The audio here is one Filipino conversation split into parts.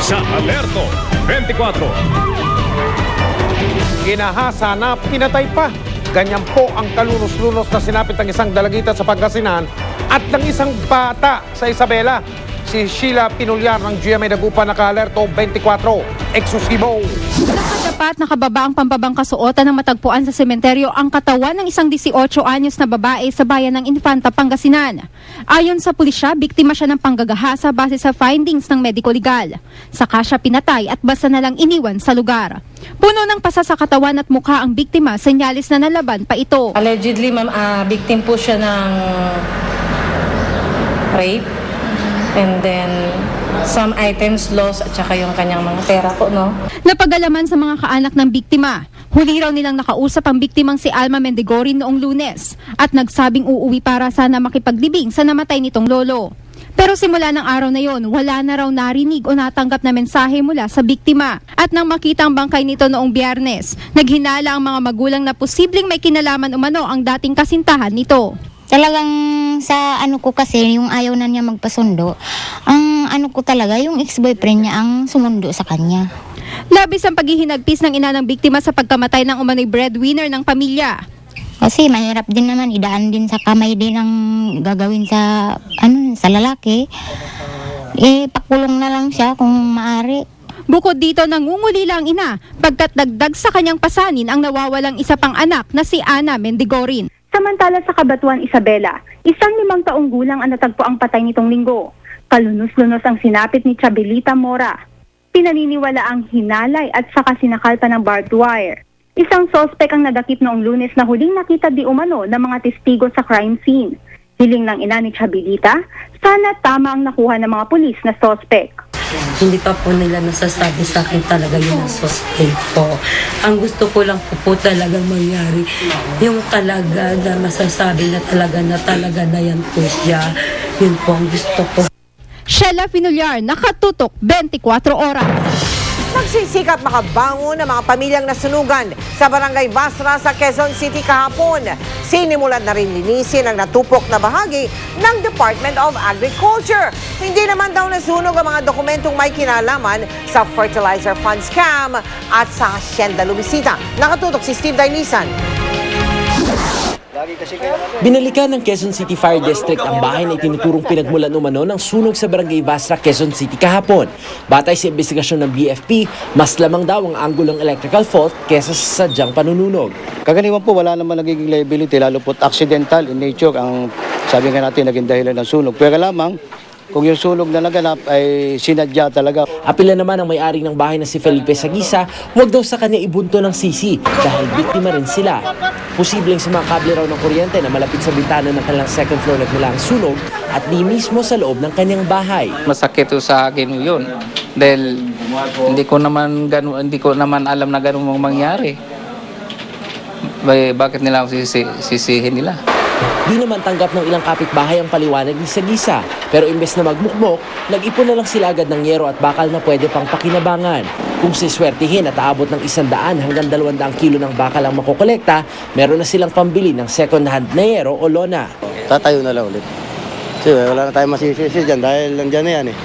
sa Alerto 24. Ginahasa na pinatay pa. Ganyan po ang kalunos-lunos na sinapit ng isang dalagita sa Pangasinan at ng isang bata sa Isabela. Si Sheila Pinulyar ng GMA Dagupan, naka-alerto 24. Eksklusibo. Nakatapat nakababa ang pambabang kasuotan ng matagpuan sa sementeryo ang katawan ng isang 18 anyos na babae sa bayan ng Infanta, Pangasinan. Ayon sa pulisya, biktima siya ng panggagahasa base sa findings ng medico legal. Saka siya pinatay at basta na lang iniwan sa lugar. Puno ng pasa sa katawan at mukha ang biktima, senyalis na nalaban pa ito. Allegedly, victim po siya ng rape. And then, some items lost at saka yung kanyang mga pera po, no? Napagalaman sa mga kaanak ng biktima. Huli raw nilang nakausap ang biktimang si Alma Mendigorin noong Lunes at nagsabing uuwi para sana makipaglibing sa namatay nitong lolo. Pero simula ng araw na yon, wala na raw narinig o natanggap na mensahe mula sa biktima. At nang makita ang bangkay nito noong Biyernes, naghinala ang mga magulang na posibleng may kinalaman umano ang dating kasintahan nito. Talagang sa ano ko kasi, yung ayaw na niya magpasundo, ang ano ko talaga, yung ex-boyfriend niya ang sumundo sa kanya. Labis ang paghihinagpis ng ina ng biktima sa pagkamatay ng umano'y breadwinner ng pamilya. Kasi mahirap din naman, idaan din sa kamay din ang gagawin sa, sa lalaki. Pakulong na lang siya kung maaari. Bukod dito, nangungulila ang ina pagkat dagdag sa kanyang pasanin ang nawawalang isa pang anak na si Ana Mendigorin. Samantala sa Cabanatuan, Isabela, 5 taong gulang ang natagpo ang patay nitong linggo. Kalunos-lunos ang sinapit ni Chabelita Mora. Pinaniniwala ang hinalay at saka sinakalpa ng barbed wire. Isang sospek ang nadakip noong Lunes na huling nakita di umano ng mga testigo sa crime scene. Hiling ng ina ni Chabelita, sana tama ang nakuha ng mga pulis na sospek. Hindi pa po nila nasasabi sa akin talaga yung suspect po. Ang gusto ko lang po talagang mangyari, yung talaga na masasabi na talaga na yan po siya. Yun po ang gusto ko. Sheila Pinulyar, nakatutok 24 oras. Nagsisikap makabangon ng mga pamilyang nasunugan sa Barangay Basra sa Quezon City kahapon. Sinimulan na rin linisin ang natupok na bahagi ng Department of Agriculture. Hindi naman daw nasunog ang mga dokumentong may kinalaman sa fertilizer fund scam at sa Hacienda Luisita. Nakatutok si Steve Dailisan. Binalikan ng Quezon City Fire District ang bahay na itinuturong pinagmulan umano ng sunog sa Barangay Basra, Quezon City kahapon. Batay sa investigasyon ng BFP, mas lamang daw ang anggulong electrical fault kesa sa sadyang panununog. Kaganiwan po, wala naman nagiging liability, lalo po accidental in nature ang sabi nga natin naging dahilan ng sunog. Pero lamang, kung yung sunog na naganap ay sinadya talaga. Apila naman ang may-ari ng bahay na si Felipe Sagisa, huwag daw sa kanya ibunto ng sisi dahil biktima rin sila. Posibleng sa mga kable raw ng kuryente na malapit sa bintana ng kanilang second floor nagmula ang sunog at di mismo sa loob ng kanyang bahay. Masakit sa akin yun dahil hindi ko naman alam na ganun mangyari. Bakit nila ako sisihin nila? Di naman tanggap ng ilang kapitbahay ang paliwanag ni Sagisa. Pero imbes na magmukmok, nag-ipon na lang sila agad ng yero at bakal na pwede pang pakinabangan. Kung siswertihin at aabot ng 100 hanggang 200 kilo ng bakal ang makokolekta, meron na silang pambili ng second hand na yero o lona. Tatayo na lang ulit. Kasi wala na tayong masisisi dyan dahil nandyan na yan eh.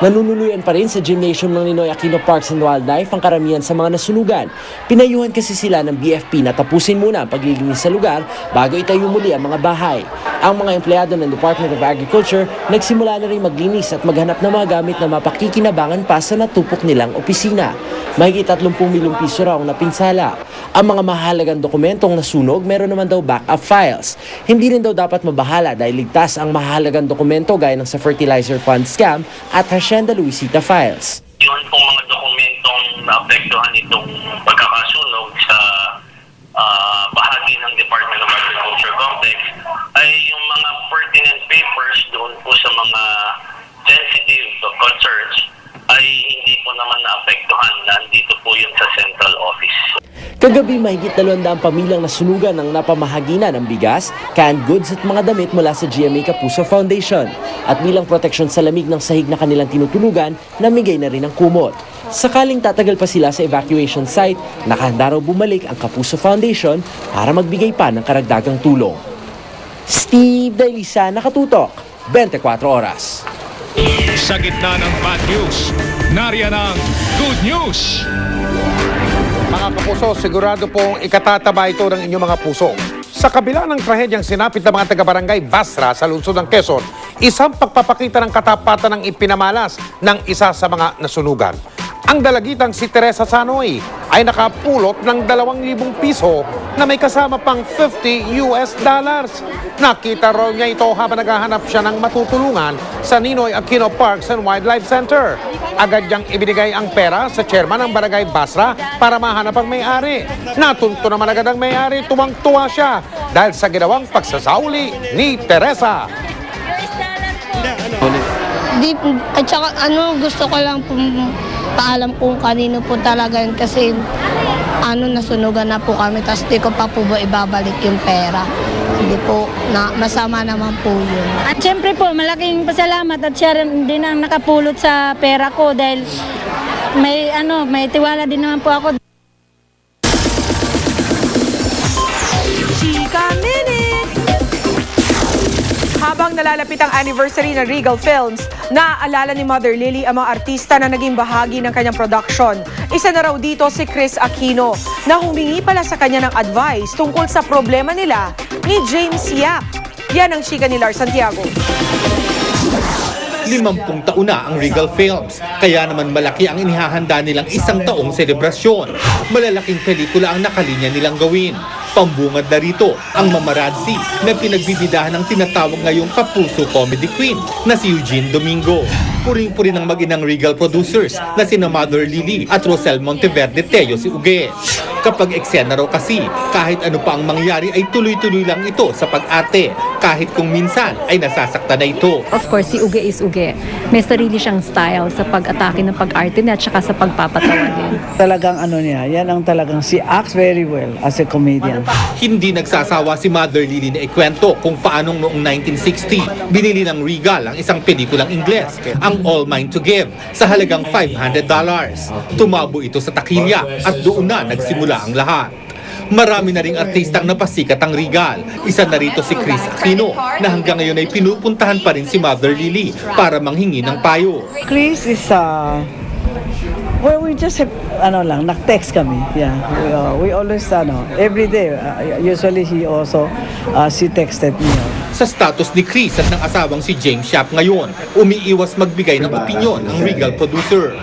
Nanunuluyan pa rin sa gymnasium ng Ninoy Aquino Parks and Wildlife ang karamihan sa mga nasunugan. Pinayuhan kasi sila ng BFP na tapusin muna ang paglilinis sa lugar bago itayo muli ang mga bahay. Ang mga empleyado ng Department of Agriculture nagsimula na rin maglinis at maghanap ng mga gamit na mapakikinabangan pa sa natupok nilang opisina. Mahigit 30 milyong piso raw ang napinsala. Ang mga mahalagang dokumentong nasunog, meron naman daw backup files. Hindi rin daw dapat mabahala dahil ligtas ang mahalagang dokumento gaya ng sa fertilizer fund scam at Hacienda Luisita files. Yun pong mga dokumentong naapektuhan itong pagkakasunog sa bahagi ng Department of Agriculture Complex ay yung mga pertinent papers doon po sa mga sensitive concerns ay hindi po naman naapektuhan. Nandito po yun sa central office. Kagabi, mahigit 200 pamilyang nasunugan ng napamahagina ng bigas, canned goods at mga damit mula sa GMA Kapuso Foundation. At bilang proteksyon sa lamig ng sahig na kanilang tinutulugan, namigay na rin ang kumot. Sakaling tatagal pa sila sa evacuation site, nakahanda raw bumalik ang Kapuso Foundation para magbigay pa ng karagdagang tulong. Steve Dailisa, nakatutok, 24 oras. Sa gitna ng bad news, nariyan ang good news. Mga kapuso, sigurado pong ikatataba ito ng inyong mga puso. Sa kabila ng trahedyang sinapit ng mga taga-barangay Basra sa lungsod ng Quezon, isang pagpapakita ng katapatan ng ipinamalas ng isa sa mga nasunugan. Ang dalagitang si Teresa Sanoy ay nakapulot ng 2,000 piso na may kasama pang $50. Nakita raw niya ito habang naghahanap siya ng matutulungan sa Ninoy Aquino Parks and Wildlife Center. Agad niyang ibinigay ang pera sa chairman ng Barangay Basra para mahanap ang may-ari. Natunto naman agad ang may-ari, tuwang-tuwa siya dahil sa ginawang pagsasauli ni Teresa. At saka gusto ko lang paalam kung kanino po talaga yun kasi nasunugan na po kami tapos di ko pa po ibabalik yung pera. Hindi po, masama naman po yun. At syempre po, malaking pasalamat at siya rin din ang nakapulot sa pera ko dahil may tiwala din naman po ako. Chika Minute! Habang nalalapit ang anniversary ng Regal Films, naaalala ni Mother Lily ang mga artista na naging bahagi ng kanyang production. Isa na raw dito si Chris Aquino na humingi pala sa kanya ng advice tungkol sa problema nila ni James Yap. Yan ang chika ni Lars Santiago. 50 taon na ang Regal Films, kaya naman malaki ang inihahanda nilang 1 taong selebrasyon. Malalaking pelikula ang nakalinya nilang gawin. Pambungad na rito ang Mamarazzi na pinagbibidahan ng tinatawag ngayong Kapuso Comedy Queen na si Eugene Domingo. Puring-puri ng mag-inang Regal producers na sina Mother Lily at Rosel Monteverde Teo si Uge. Kapag eksena raw kasi, kahit ano pa ang mangyari ay tuloy-tuloy lang ito sa pag-arte, kahit kung minsan ay nasasaktan na ito. Of course, si Uge is Uge. May sarili siyang style sa pag-atake ng pag-arte niya at saka sa pagpapatawa din. Talagang niya, yan ang talagang she acts very well as a comedian. Hindi nagsasawa si Mother Lily na ikwento kung paanong noong 1960 binili ng Regal ang isang pelikulang Ingles, ang All Mine to Give, sa halagang $500. Tumabo ito sa takilya at doon na nagsimula ang lahat. Marami na ring artistang napasikat ang Regal. Isa na rito si Chris Aquino na hanggang ngayon ay pinupuntahan pa rin si Mother Lily para manghingi ng payo. Chris is well, we just have, nag-text kami. Yeah. We always, every day, usually she texted me. Sa status ni Chris at ng asawang si James Yap ngayon, umiiwas magbigay ng opinyon ang Regal producer.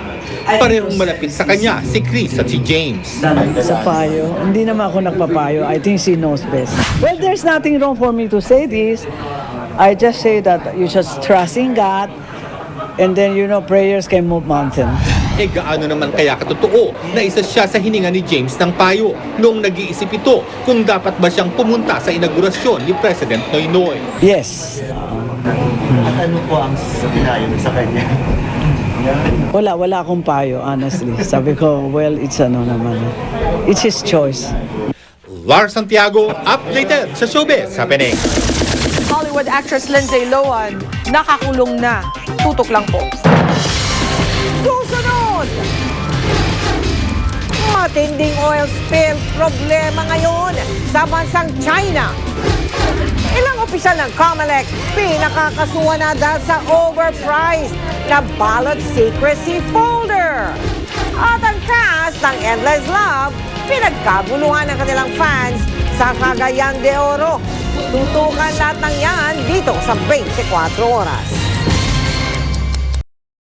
Parehong malapit sa kanya si Chris at si James. Sa payo, hindi naman ako nagpapayo. I think she knows best. Well, there's nothing wrong for me to say this. I just say that you just trust in God and then, prayers can move mountains. Gaano naman kaya katotoo na isa siya sa hininga ni James ng payo noong nag-iisip ito kung dapat ba siyang pumunta sa inaugurasyon ni President Noynoy? Yes. At ano po ang pinayo sa kanya? Wala akong payo, honestly. Sabi ko, well, it's it's his choice. Lars Santiago, updated sa Showbiz Happening. Hollywood actress Lindsay Lohan, nakakulong na. Tutok lang po. Susunod! Matinding oil spill problema ngayon sa bansang China. Ilang opisyal ng COMELEC pinakakasuhan na dahil sa overpriced na ballot secrecy folder. At ang cast ng Endless Love, pinagkaguluhan ng kanilang fans sa Cagayan de Oro. Tutukan lahat ng yan dito sa 24 oras.